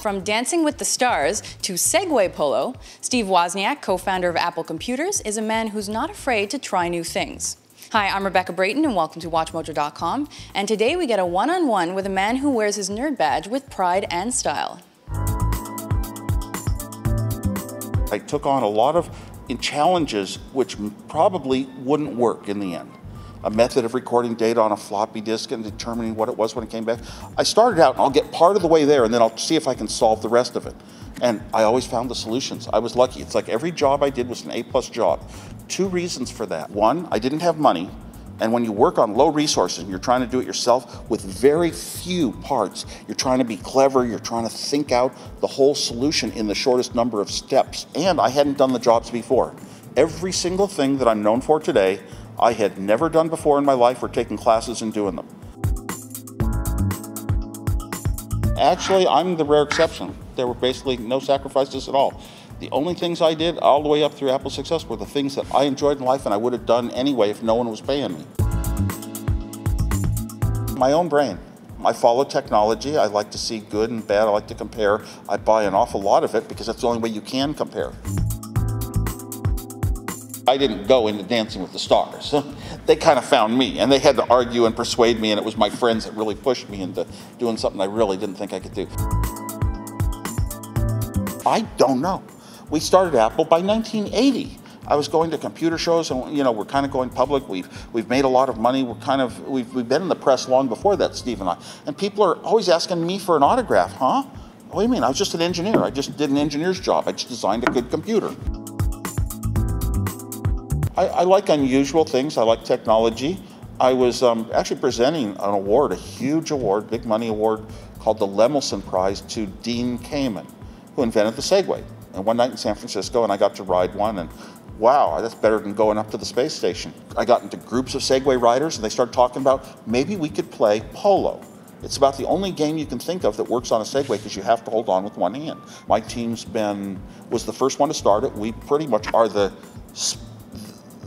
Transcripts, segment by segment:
From Dancing with the Stars to Segway polo, Steve Wozniak, co-founder of Apple Computers, is a man who's not afraid to try new things. Hi, I'm Rebecca Brayton and welcome to WatchMojo.com. And today we get a one-on-one with a man who wears his nerd badge with pride and style. I took on a lot of challenges which probably wouldn't work in the end. A method of recording data on a floppy disk and determining what it was when it came back. I started out and I'll get part of the way there and then I'll see if I can solve the rest of it. And I always found the solutions. I was lucky. It's like every job I did was an A+ job. Two reasons for that. One, I didn't have money. And when you work on low resources and you're trying to do it yourself with very few parts, you're trying to be clever, you're trying to think out the whole solution in the shortest number of steps. And I hadn't done the jobs before. Every single thing that I'm known for today, I had never done before in my life or taken classes and doing them. Actually, I'm the rare exception. There were basically no sacrifices at all. The only things I did all the way up through Apple's success were the things that I enjoyed in life and I would have done anyway if no one was paying me. My own brain. I follow technology. I like to see good and bad. I like to compare. I buy an awful lot of it because that's the only way you can compare. I didn't go into Dancing with the Stars. They kind of found me, and they had to argue and persuade me, and it was my friends that really pushed me into doing something I really didn't think I could do. I don't know. We started Apple by 1980. I was going to computer shows, and we're kind of going public. We've made a lot of money. We've been in the press long before that, Steve and I. And people are always asking me for an autograph, huh? What do you mean? I was just an engineer. I just did an engineer's job. I just designed a good computer. I like unusual things. I like technology. I was actually presenting an award, a huge award, big money award, called the Lemelson Prize to Dean Kamen, who invented the Segway. And one night in San Francisco, and I got to ride one, and wow, that's better than going up to the space station. I got into groups of Segway riders, and they started talking about maybe we could play polo. It's about the only game you can think of that works on a Segway because you have to hold on with one hand. My team's was the first one to start it. We pretty much are the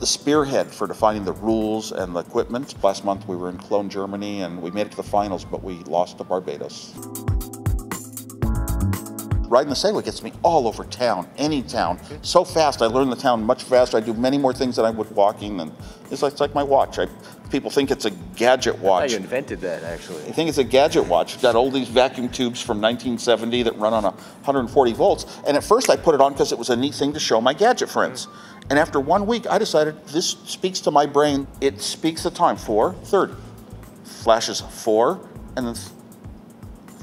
spearhead for defining the rules and the equipment. Last month we were in Cologne, Germany, and we made it to the finals, but we lost to Barbados. Riding the Segway gets me all over town, any town. So fast, I learn the town much faster. I do many more things than I would walking, and it's like my watch. People think it's a gadget watch. I thought you invented that, actually. I think it's a gadget watch. It's got all these vacuum tubes from 1970 that run on 140 volts. And at first I put it on because it was a neat thing to show my gadget friends. And after 1 week, I decided this speaks to my brain. It speaks the time, 4:30. Flashes 4 and then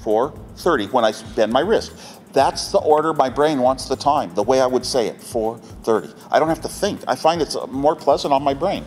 4:30 when I bend my wrist. That's the order my brain wants the time, the way I would say it, 4:30. I don't have to think. I find it's more pleasant on my brain.